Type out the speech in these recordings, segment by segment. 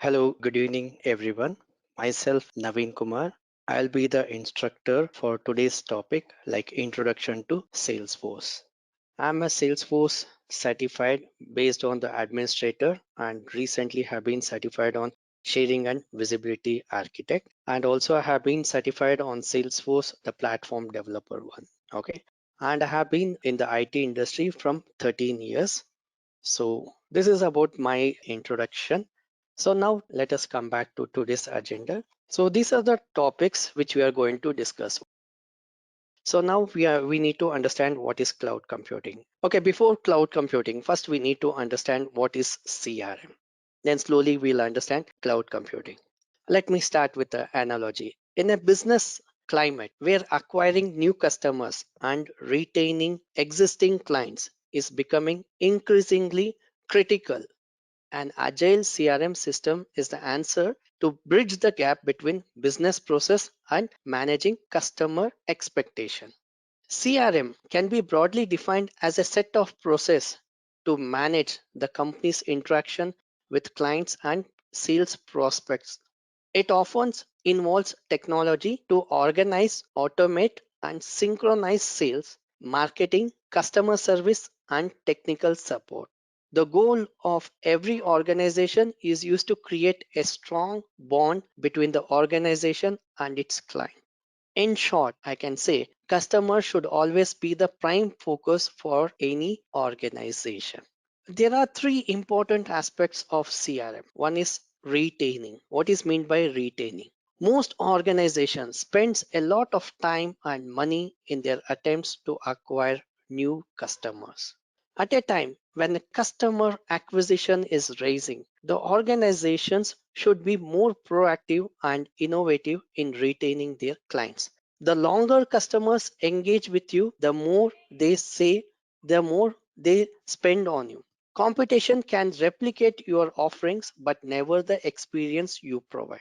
Hello, good evening, everyone. Myself, Naveen Kumar. I'll be the instructor for today's topic, like Introduction to Salesforce. I'm a Salesforce certified based on the administrator and recently have been certified on sharing and visibility architect. And also I have been certified on Salesforce, the platform developer one. Okay. And I have been in the IT industry from 13 years. So this is about my introduction. So now let us come back to today's agenda. So these are the topics which we are going to discuss. So now we need to understand what is cloud computing. Okay, before cloud computing, first we need to understand what is CRM. Then slowly we'll understand cloud computing. Let me start with the analogy. In a business climate where acquiring new customers and retaining existing clients is becoming increasingly critical, an agile CRM system is the answer to bridge the gap between business process and managing customer expectation. CRM can be broadly defined as a set of process to manage the company's interaction with clients and sales prospects. It often involves technology to organize, automate, and synchronize sales, marketing, customer service, and technical support. The goal of every organization is used to create a strong bond between the organization and its client. In short, I can say customers should always be the prime focus for any organization. There are three important aspects of CRM. One is retaining. What is meant by retaining? Most organizations spends a lot of time and money in their attempts to acquire new customers. At a time when customer acquisition is rising, the organizations should be more proactive and innovative in retaining their clients. The longer customers engage with you, the more they say, the more they spend on you. Competition can replicate your offerings, but never the experience you provide.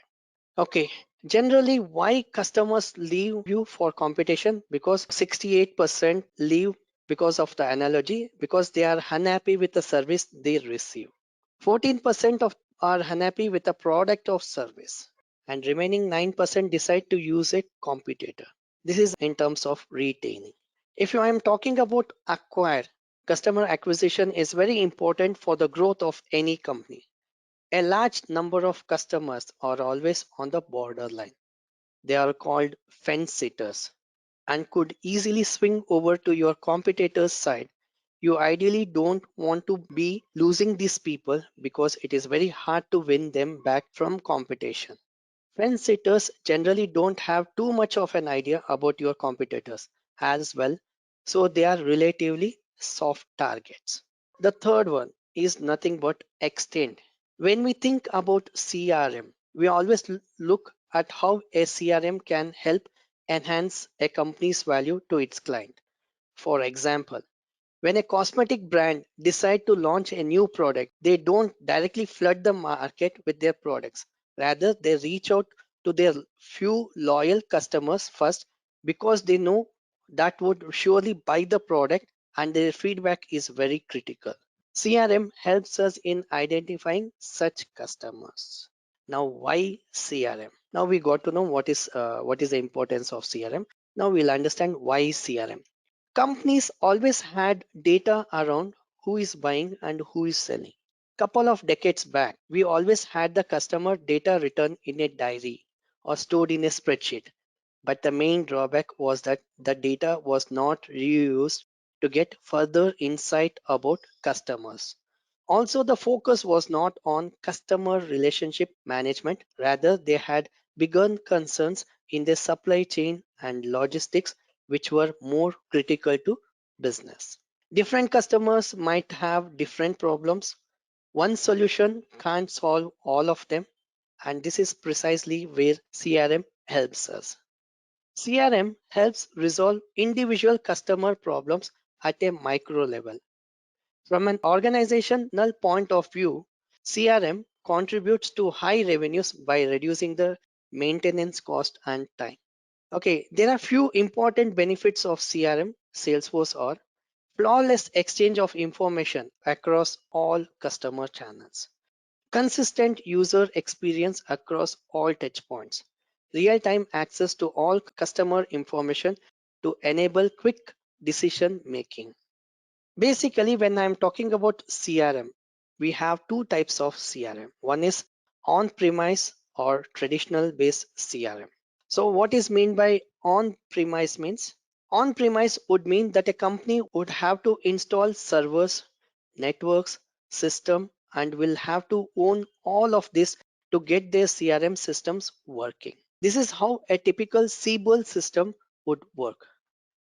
Okay, generally, why customers leave you for competition? Because 68% leave because of the analogy, because they are unhappy with the service they receive. 14% of are unhappy with the product or service, and remaining 9% decide to use a competitor. This is in terms of retaining. If I am talking about acquire, customer acquisition is very important for the growth of any company. A large number of customers are always on the borderline. They are called fence sitters and could easily swing over to your competitor's side. You ideally don't want to be losing these people because it is very hard to win them back from competition. Fence sitters generally don't have too much of an idea about your competitors as well, so they are relatively soft targets. The third one is nothing but extend. When we think about CRM, we always look at how a CRM can help enhance a company's value to its client. For example, when a cosmetic brand decide to launch a new product, they don't directly flood the market with their products. Rather, they reach out to their few loyal customers first because they know that would surely buy the product and their feedback is very critical. CRM helps us in identifying such customers. Now, why CRM? Now we got to know what is the importance of CRM. Now we'll understand why CRM. Companies always had data around who is buying and who is selling. Couple of decades back, we always had the customer data written in a diary or stored in a spreadsheet. But the main drawback was that the data was not reused to get further insight about customers. Also, the focus was not on customer relationship management. Rather, they had bigger concerns in their supply chain and logistics, which were more critical to business. Different customers might have different problems. One solution can't solve all of them, and this is precisely where CRM helps us. CRM helps resolve individual customer problems at a micro level. From an organizational point of view, CRM contributes to high revenues by reducing the maintenance cost and time. Okay, there are few important benefits of CRM. Salesforce are flawless exchange of information across all customer channels. consistent user experience across all touchpoints, real-time access to all customer information to enable quick decision making. Basically, when I'm talking about CRM, we have two types of CRM. One is on-premise or traditional based CRM. So what is meant by on-premise means? On-premise would mean that a company would have to install servers, networks, system, and will have to own all of this to get their CRM systems working. This is how a typical CBOL system would work.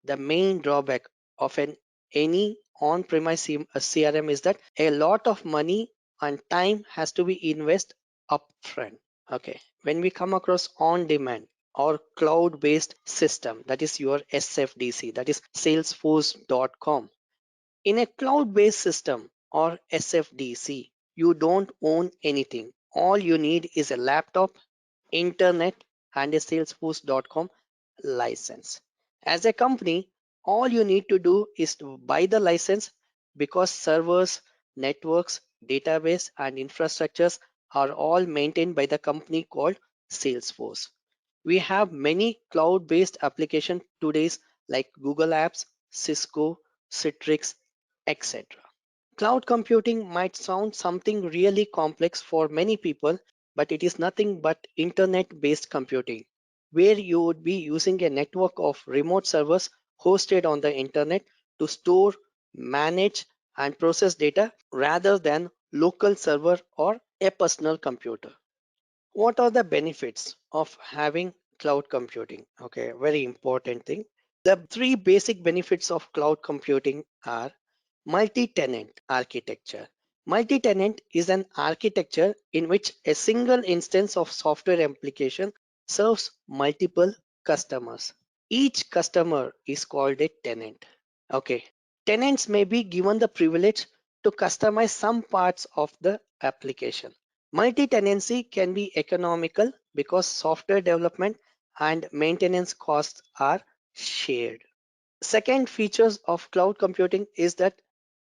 The main drawback of any on-premise CRM is that a lot of money and time has to be invested upfront. Okay, when we come across on-demand or cloud-based system, that is your SFDC, that is Salesforce.com. In a cloud-based system or SFDC, you don't own anything. All you need is a laptop, internet, and a Salesforce.com license. As a company, all you need to do is to buy the license because servers, networks, database, and infrastructures are all maintained by the company called Salesforce. We have many cloud-based applications today like Google Apps, Cisco, Citrix, etc. Cloud computing might sound something really complex for many people, but it is nothing but internet-based computing, where you would be using a network of remote servers hosted on the internet to store, manage, and process data rather than local server or a personal computer. What are the benefits of having cloud computing? Okay, very important thing. The three basic benefits of cloud computing are multi-tenant architecture. Multi-tenant is an architecture in which a single instance of software application serves multiple customers. Each customer is called a tenant. Okay. Tenants may be given the privilege to customize some parts of the application. Multi-tenancy can be economical because software development and maintenance costs are shared. Second features of cloud computing is that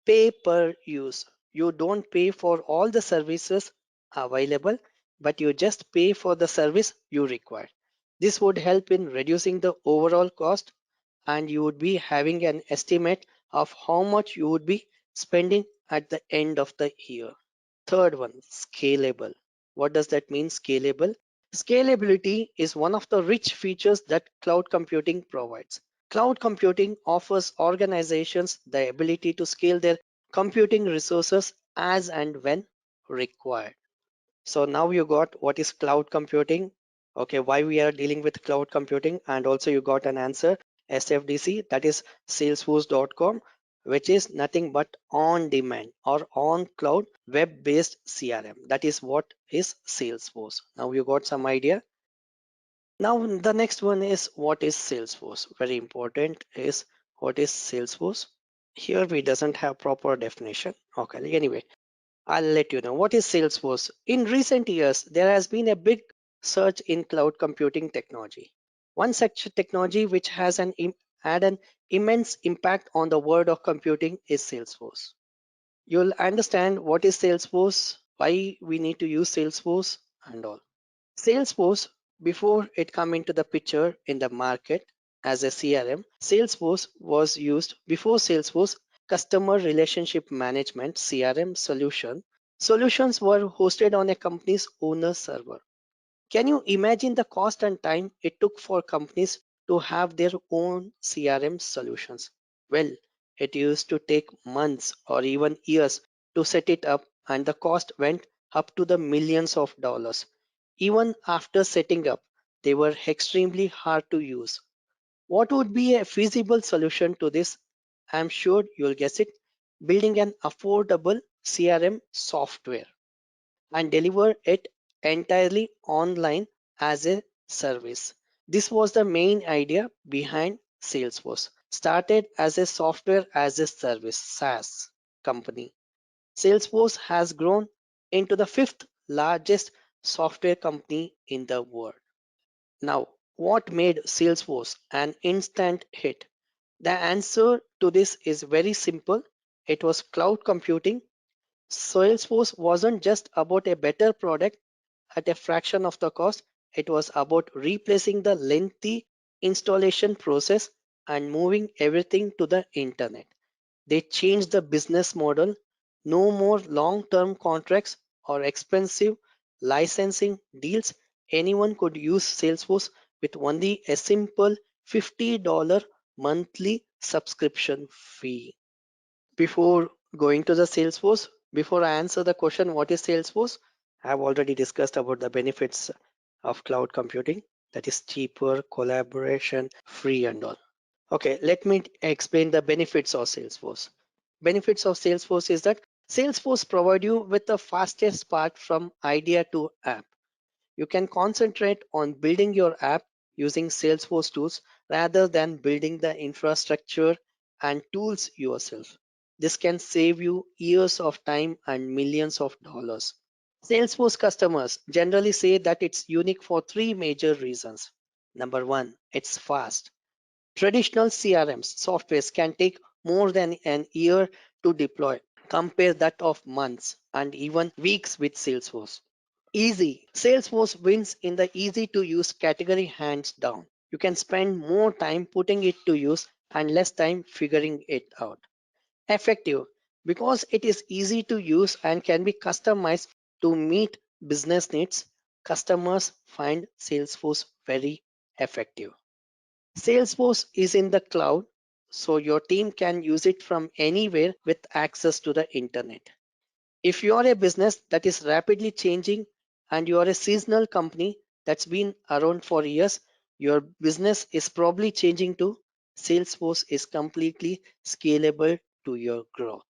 pay per use. You don't pay for all the services available, but you just pay for the service you require. This would help in reducing the overall cost, and you would be having an estimate of how much you would be spending at the end of the year. Third one, scalable. What does that mean, scalable? Scalability is one of the rich features that cloud computing provides. Cloud computing offers organizations the ability to scale their computing resources as and when required. So now you got what is cloud computing, okay, why we are dealing with cloud computing, and also you got an answer, SFDC, that is Salesforce.com, which is nothing but on demand or on cloud web based CRM. That is what is Salesforce. Now you got some idea. Now the next one is what is Salesforce. Very important is what is Salesforce. Here we doesn't have proper definition. Okay, anyway, I'll let you know what is Salesforce. In recent years, there has been a big surge in cloud computing technology. One such technology which has had an immense impact on the world of computing is Salesforce. You'll understand what is Salesforce, why we need to use Salesforce and all. Salesforce, before it come into the picture in the market as a CRM, Salesforce was used before Salesforce customer relationship management CRM solution. Solutions were hosted on a company's owner server. Can you imagine the cost and time it took for companies to have their own CRM solutions? Well, it used to take months or even years to set it up, and the cost went up to the millions of dollars. Even after setting up, they were extremely hard to use. What would be a feasible solution to this? I'm sure you'll guess it, building an affordable CRM software and deliver it entirely online as a service. This was the main idea behind Salesforce. Started as a software as a service SaaS company. Salesforce has grown into the fifth largest software company in the world. Now, what made Salesforce an instant hit? The answer to this is very simple. It was cloud computing. Salesforce wasn't just about a better product at a fraction of the cost, it was about replacing the lengthy installation process and moving everything to the internet. They changed the business model. No more long term contracts or expensive licensing deals. Anyone could use Salesforce with only a simple $50 monthly subscription fee. Before going to the Salesforce, before I answer the question, what is Salesforce? I have already discussed about the benefits of cloud computing, that is cheaper, collaboration, free, and all. Okay, let me explain the benefits of Salesforce. Benefits of Salesforce is that Salesforce provide you with the fastest path from idea to app. You can concentrate on building your app using Salesforce tools rather than building the infrastructure and tools yourself. This can save you years of time and millions of dollars. Salesforce customers generally say that it's unique for three major reasons. Number one, it's fast. Traditional CRMs softwares can take more than an year to deploy. Compare that of months and even weeks with Salesforce. Easy. Salesforce wins in the easy to use category hands down. You can spend more time putting it to use and less time figuring it out. Effective. Because it is easy to use and can be customized to meet business needs, customers find Salesforce very effective. Salesforce is in the cloud, so your team can use it from anywhere with access to the internet. If you are a business that is rapidly changing and you are a seasonal company that's been around for years, your business is probably changing too. Salesforce is completely scalable to your growth.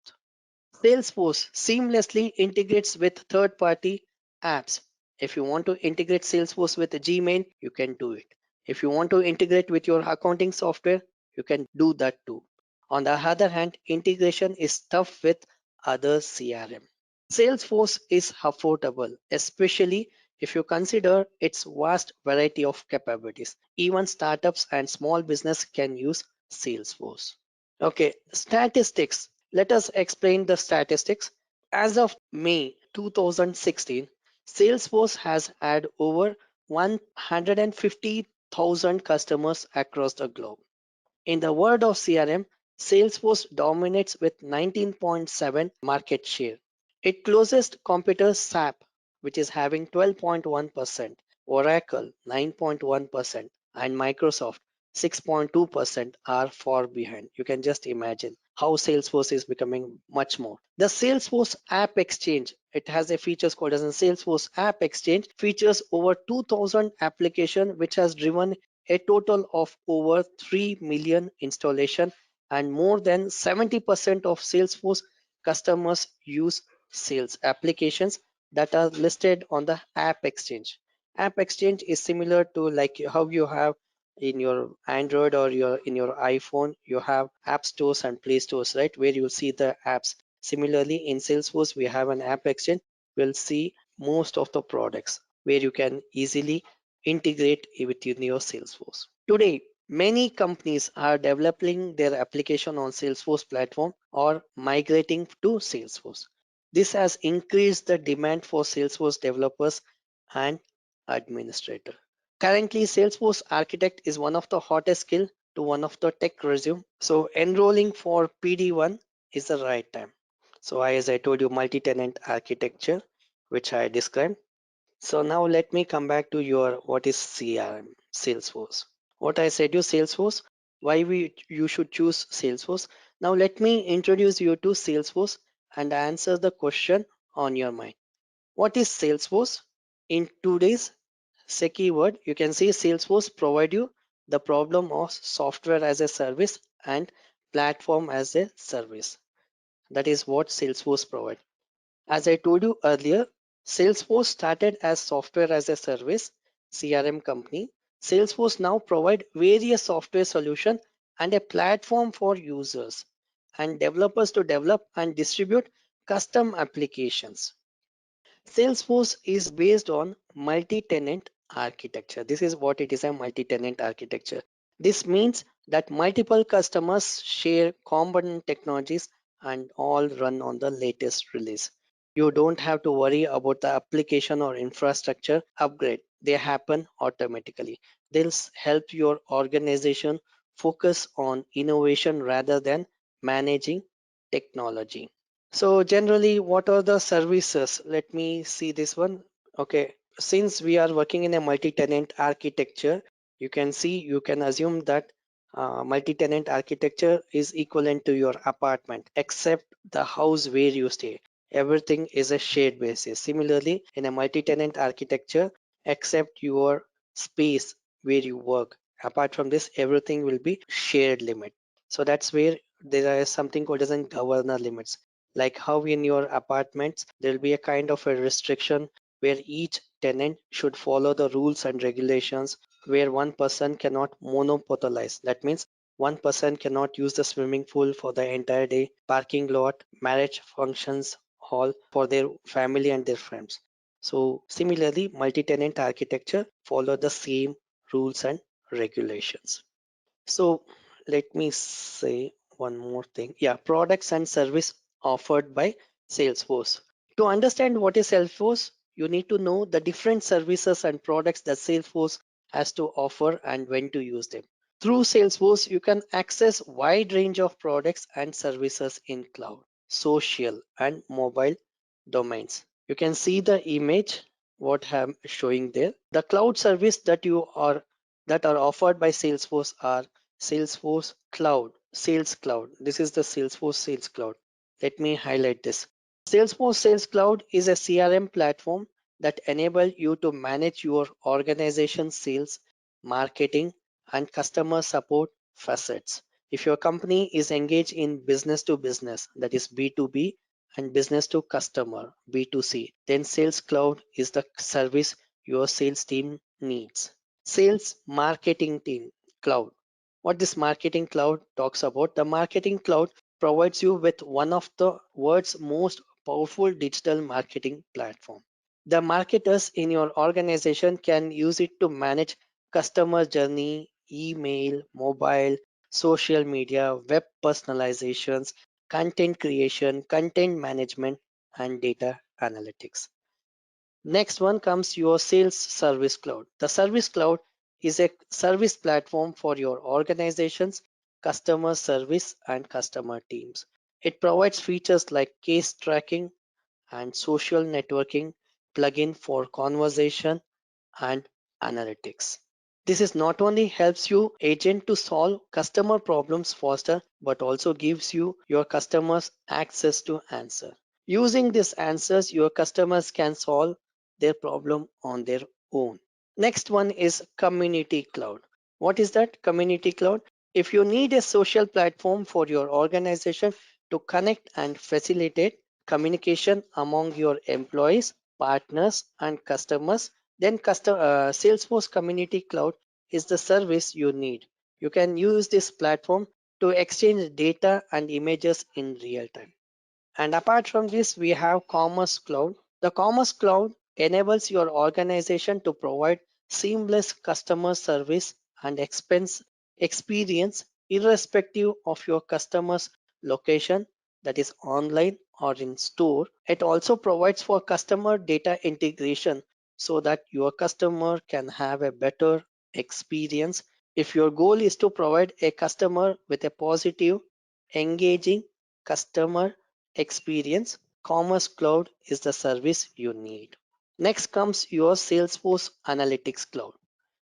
Salesforce seamlessly integrates with third-party apps. If you want to integrate Salesforce with Gmail, you can do it. If you want to integrate with your accounting software, you can do that too. On the other hand, integration is tough with other CRM. Salesforce is affordable, especially if you consider its vast variety of capabilities. Even startups and small business can use Salesforce. Okay, statistics. Let us explain the statistics. As of May 2016, Salesforce has had over 150,000 customers across the globe. In the world of CRM, Salesforce dominates with 19.7 market share. Its closest competitor SAP, which is having 12.1%, Oracle 9.1%, and Microsoft 6.2% are far behind. You can just imagine how Salesforce is becoming much more. The Salesforce App Exchange, it has a features called as a Salesforce App Exchange, features over 2000 applications, which has driven a total of over 3 million installation, and more than 70% of Salesforce customers use sales applications that are listed on the App Exchange. App Exchange is similar to like how you have in your Android or in your iPhone, you have app stores and play stores, right? Where you see the apps. Similarly, in Salesforce, we have an App Exchange. We'll see most of the products where you can easily integrate within your Salesforce. Today, many companies are developing their application on Salesforce platform or migrating to Salesforce. This has increased the demand for Salesforce developers and administrators. Currently, Salesforce Architect is one of the hottest skill to one of the tech resume. So enrolling for PD1 is the right time. So as I told you, multi-tenant architecture, which I described. So now let me come back to your what is CRM, Salesforce. What I said you Salesforce, why you should choose Salesforce. Now let me introduce you to Salesforce and answer the question on your mind. What is Salesforce? In today's Seki word, you can see Salesforce provide you the problem of software as a service and platform as a service. That is what Salesforce provide. As I told you earlier, Salesforce started as software as a service CRM company. Salesforce now provide various software solution and a platform for users and developers to develop and distribute custom applications. Salesforce is based on multi-tenant architecture. This is what it is, a multi-tenant architecture. This means that multiple customers share common technologies and all run on the latest release. You don't have to worry about the application or infrastructure upgrade. They happen automatically. They'll help your organization focus on innovation rather than managing technology. So generally, what are the services? Let me see this one. Okay, since we are working in a multi-tenant architecture, you can assume that multi-tenant architecture is equivalent to your apartment, except the house where you stay. Everything is a shared basis. Similarly, in a multi-tenant architecture, except your space where you work. Apart from this, everything will be shared limit. So that's where there is something called as governor limits. Like how in your apartments, there will be a kind of a restriction where each tenant should follow the rules and regulations, where one person cannot monopolize. That means one person cannot use the swimming pool for the entire day, parking lot, marriage functions hall for their family and their friends. So similarly, multi-tenant architecture follow the same rules and regulations. So let me say one more thing. Yeah, products and service offered by Salesforce. To understand what is Salesforce, you need to know the different services and products that Salesforce has to offer and when to use them. Through Salesforce, you can access wide range of products and services in cloud, social and mobile domains. You can see the image what I'm showing there. The cloud service that are offered by Salesforce are Salesforce Cloud, Sales Cloud. This is the Salesforce Sales Cloud. Let me highlight this. Salesforce Sales Cloud is a CRM platform that enables you to manage your organization sales, marketing, and customer support facets. If your company is engaged in business to business, that is B2B, and business to customer, B2C, then Sales Cloud is the service your sales team needs. Sales Marketing Team Cloud. What this Marketing Cloud talks about, the Marketing Cloud provides you with one of the world's most powerful digital marketing platform. The marketers in your organization can use it to manage customer journey, email, mobile, social media, web personalizations, content creation, content management, and data analytics. Next one comes your Sales Service Cloud. The Service Cloud is a service platform for your organization's customer service and customer teams. It provides features like case tracking and social networking, plugin for conversation and analytics. This is not only helps you agent to solve customer problems faster, but also gives you your customers access to answer. Using these answers, your customers can solve their problem on their own. Next one is Community Cloud. What is that Community Cloud? If you need a social platform for your organization to connect and facilitate communication among your employees, partners, and customers, then Salesforce Community Cloud is the service you need. You can use this platform to exchange data and images in real time. And apart from this, we have Commerce Cloud. The Commerce Cloud enables your organization to provide seamless customer service and expense experience irrespective of your customer's location, that is online or in store. It also provides for customer data integration so that your customer can have a better experience. If your goal is to provide a customer with a positive, engaging customer experience, Commerce Cloud is the service you need. Next comes your Salesforce Analytics Cloud.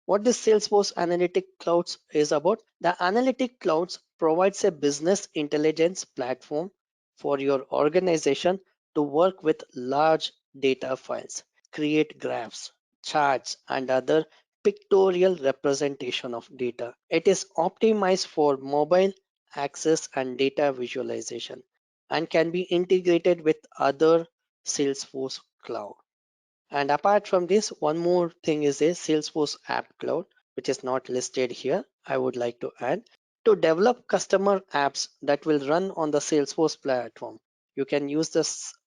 What this Salesforce Analytics Clouds is about? The Analytic Clouds provides a business intelligence platform for your organization to work with large data files, create graphs, charts, and other pictorial representation of data. It is optimized for mobile access and data visualization and can be integrated with other Salesforce cloud. And apart from this, one more thing is a Salesforce App Cloud, which is not listed here. I would like to add to develop customer apps that will run on the Salesforce platform. You can use the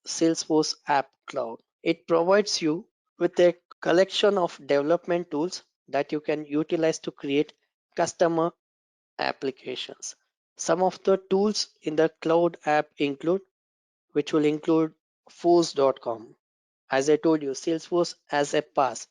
Salesforce App Cloud. It provides you with a collection of development tools that you can utilize to create customer applications. Some of the tools in the cloud app include, which will include Salesforce.com. As I told you, Salesforce as a PaaS,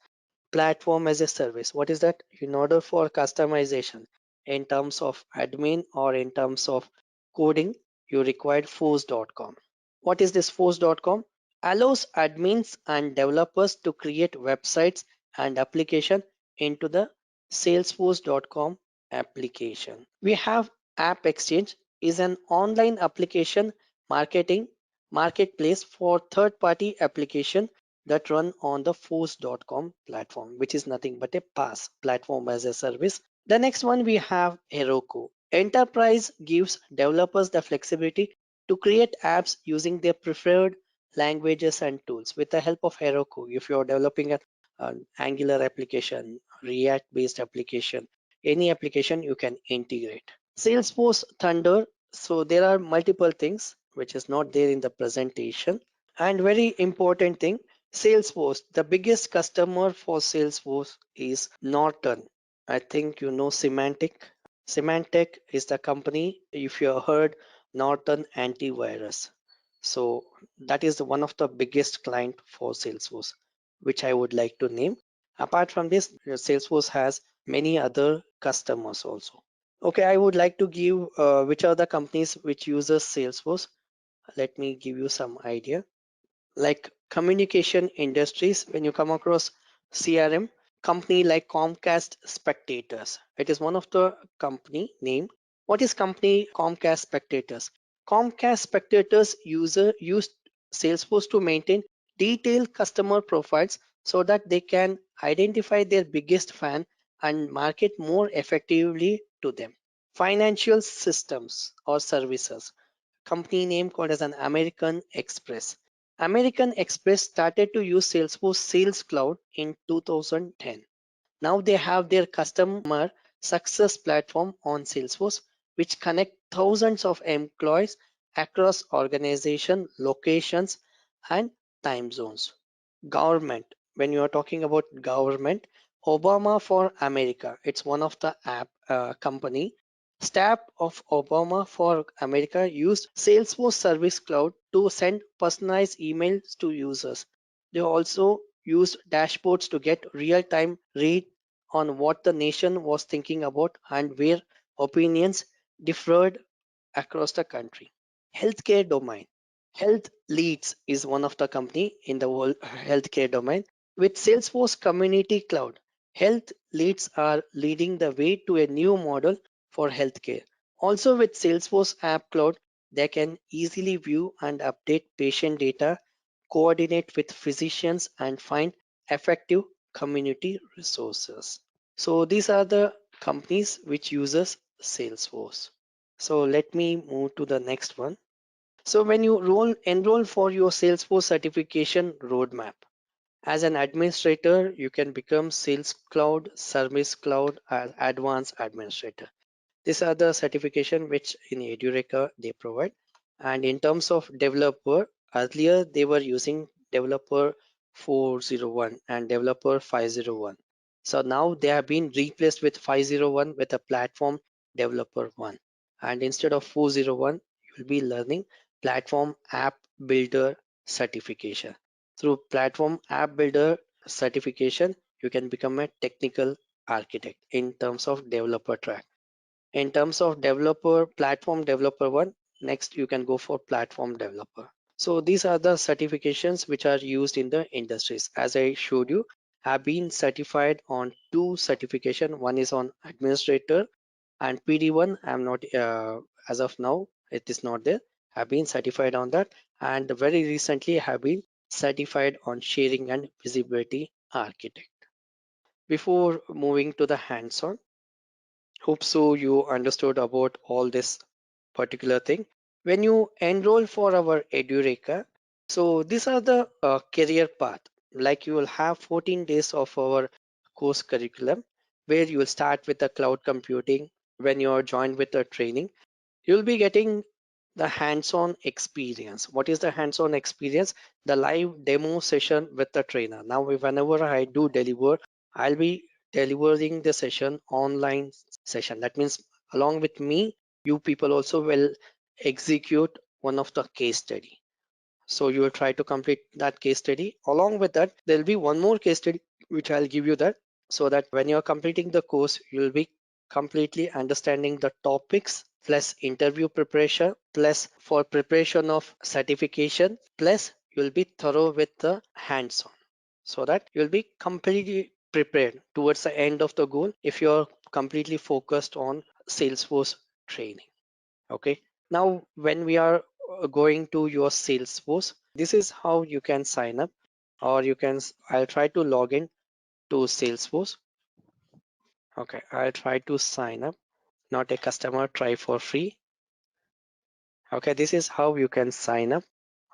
platform as a service. What is that? In order for customization in terms of admin or in terms of coding, you require force.com. What is this force.com? Allows admins and developers to create websites and application into the salesforce.com application. We have App Exchange is an online application marketing marketplace for third-party application that run on the force.com platform, which is nothing but a PaaS, platform as a service. The next one we have Heroku. Enterprise gives developers the flexibility to create apps using their preferred languages and tools with the help of Heroku. If you're developing an Angular application, React based application, any application you can integrate. Salesforce Thunder. So there are multiple things which is not there in the presentation. And very important thing, Salesforce, the biggest customer for Salesforce is Norton. I think you know Symantec. Symantec is the company, if you heard, Norton Antivirus. So that is one of the biggest client for Salesforce, which I would like to name. Apart from this, Salesforce has many other customers also. Okay, I would like to give which are the companies which uses Salesforce. Let me give you some idea. Like communication industries, when you come across CRM, company like Comcast Spectators. It is one of the company name. What is company Comcast Spectators? Comcast Spectators user use Salesforce to maintain detailed customer profiles so that they can identify their biggest fan and market more effectively to them. Financial systems or services, company name called as an American Express. American Express started to use Salesforce Sales Cloud in 2010. Now they have their customer success platform on Salesforce, which connect thousands of employees across organization, locations, and time zones. Government. When you are talking about government, Obama for America, it's one of the app company. Staff of Obama for America used Salesforce Service Cloud to send personalized emails to users. They also used dashboards to get real-time read on what the nation was thinking about and where opinions differed across the country. Healthcare domain. Health Leads is one of the company in the world healthcare domain. With Salesforce Community Cloud, Health Leads are leading the way to a new model for healthcare. Also with Salesforce App Cloud, they can easily view and update patient data, coordinate with physicians, and find effective community resources. So these are the companies which uses Salesforce. So let me move to the next one. So when you enroll for your Salesforce certification roadmap, as an administrator, you can become Sales Cloud, Service Cloud, Advanced Administrator. These are the certification which in Edureka they provide. And in terms of developer, earlier they were using developer 401 and developer 501. So now they have been replaced with 501 with a platform developer 1. And instead of 401, you will be learning platform app builder certification. Through platform app builder certification, you can become a technical architect in terms of developer track. In terms of developer, platform developer 1, next you can go for platform developer. So these are the certifications which are used in the industries. As I showed you, have been certified on two certification. One is on administrator and PD1. I'm not as of now, it is not there. Have been certified on that, and very recently have been certified on sharing and visibility architect. Before moving to the hands-on, hope so you understood about all this particular thing. When you enroll for our Edureka, so these are the career path. Like you will have 14 days of our course curriculum where you will start with the cloud computing. When you are joined with the training, you'll be getting the hands-on experience. What is the hands-on experience? The live demo session with the trainer. Now whenever I do deliver, I'll be delivering the session online session. That means along with me, you people also will execute one of the case study. So you will try to complete that case study. Along with that, there'll be one more case study which I'll give you that, so that when you're completing the course, you'll be completely understanding the topics plus interview preparation plus for preparation of certification plus you'll be thorough with the hands-on, so that you'll be completely prepared towards the end of the goal if you're completely focused on Salesforce training. Okay, now when we are going to your Salesforce, this is how you can sign up, or you can I'll try to log in to Salesforce. Okay, I'll try to sign up, not a customer, try for free. Okay, this is how you can sign up,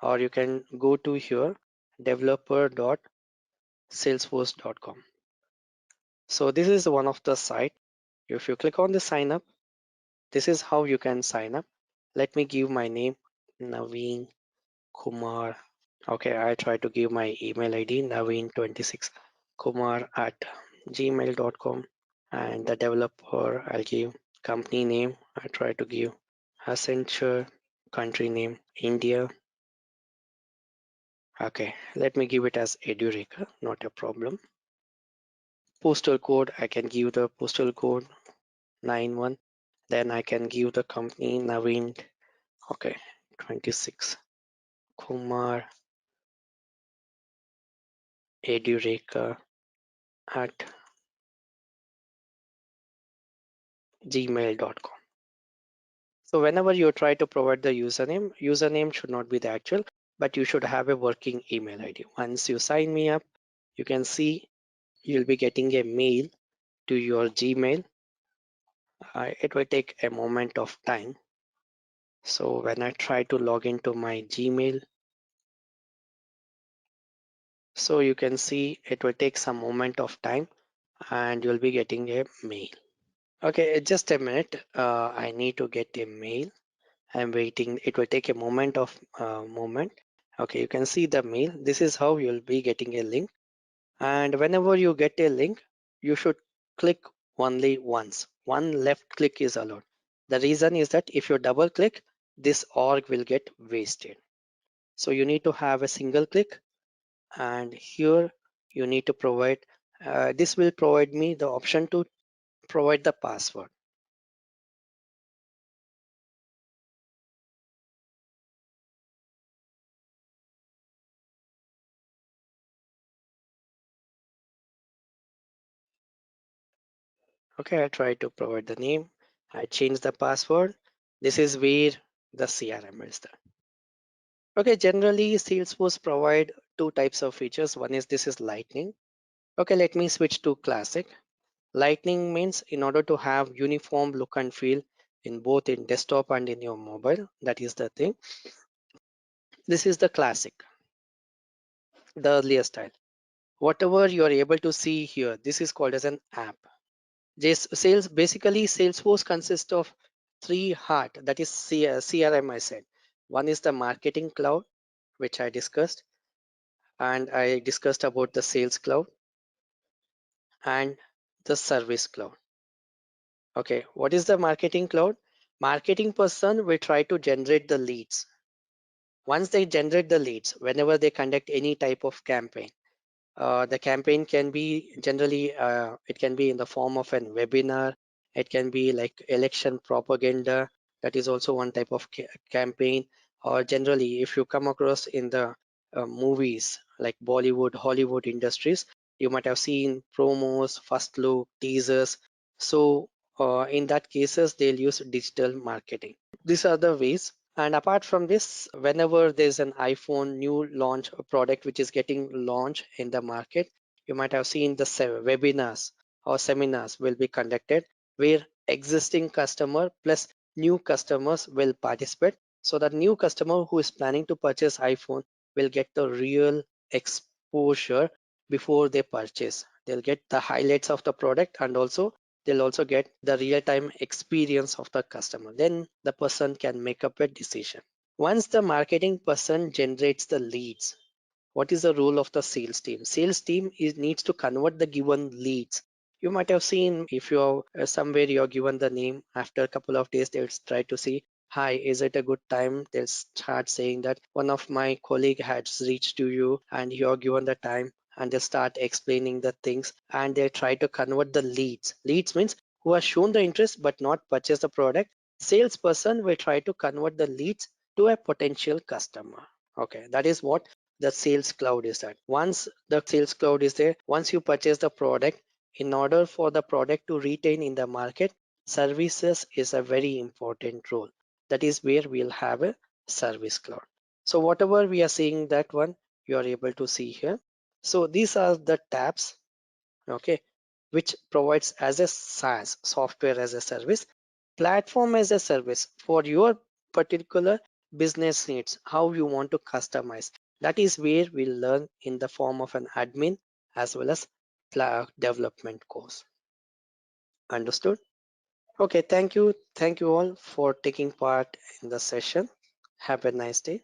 or you can go to here developer.salesforce.com. So this is one of the site. If you click on the sign up, this is how you can sign up. Let me give my name, Naveen Kumar. Okay, I try to give my email ID, naveen26kumar at gmail.com, and the developer I'll give company name. I try to give Accenture, country name India. Okay, let me give it as Edureka, not a problem. Postal code, I can give the postal code 91. Then I can give the company Naveen. Okay, 26 Kumar Edureka at gmail.com. So whenever you try to provide the username should not be the actual, but you should have a working email ID. Once you sign me up, you can see you'll be getting a mail to your Gmail. It will take a moment of time. So when I try to log into my Gmail, so you can see it will take some moment of time and you'll be getting a mail. Okay, just a minute. I need to get a mail. I'm waiting. It will take a moment. Okay, you can see the mail. This is how you'll be getting a link. And whenever you get a link, you should click only once. One left click is allowed. The reason is that if you double click, this org will get wasted. So you need to have a single click, and here you need to provide. This will provide me the option to provide the password. Okay, I try to provide the name. I change the password. This is where the CRM is there. Okay, generally Salesforce provide two types of features. One is this is Lightning. Okay, let me switch to Classic. Lightning means in order to have uniform look and feel in both in desktop and in your mobile. That is the thing. This is the Classic, the earlier style. Whatever you are able to see here, this is called as an app. Basically Salesforce consists of three heart, that is CRM I said. One is the marketing cloud, which I discussed, and I discussed about the sales cloud and the service cloud. Okay, what is the marketing cloud? Marketing person will try to generate the leads. Once they generate the leads, whenever they conduct any type of campaign, the campaign can be generally, it can be in the form of an webinar. It can be like election propaganda. That is also one type of campaign. Or generally, if you come across in the movies like Bollywood, Hollywood industries, you might have seen promos, first look, teasers. So in that cases, they'll use digital marketing. These are the ways. And apart from this, whenever there's an iPhone new launch product which is getting launched in the market, you might have seen the webinars or seminars will be conducted where existing customer plus new customers will participate. So that new customer who is planning to purchase iPhone will get the real exposure before they purchase. They'll get the highlights of the product, and also they'll also get the real-time experience of the customer. Then the person can make up a decision. Once the marketing person generates the leads, what is the role of the sales team? Sales team needs to convert the given leads. You might have seen if you're somewhere you're given the name, after a couple of days they will try to see hi, is it a good time? They'll start saying that one of my colleague has reached to you and you're given the time, and they start explaining the things and they try to convert the leads. Leads means who has shown the interest but not purchased the product. Salesperson will try to convert the leads to a potential customer. Okay, that is what the sales cloud is at. Once the sales cloud is there, once you purchase the product, in order for the product to retain in the market, services is a very important role. That is where we'll have a service cloud. So whatever we are seeing, that one you are able to see here. So these are the tabs, okay, which provides as a SaaS, software as a service, platform as a service for your particular business needs, how you want to customize. That is where we'll learn in the form of an admin as well as development course. Understood? Okay, thank you. Thank you all for taking part in the session. Have a nice day.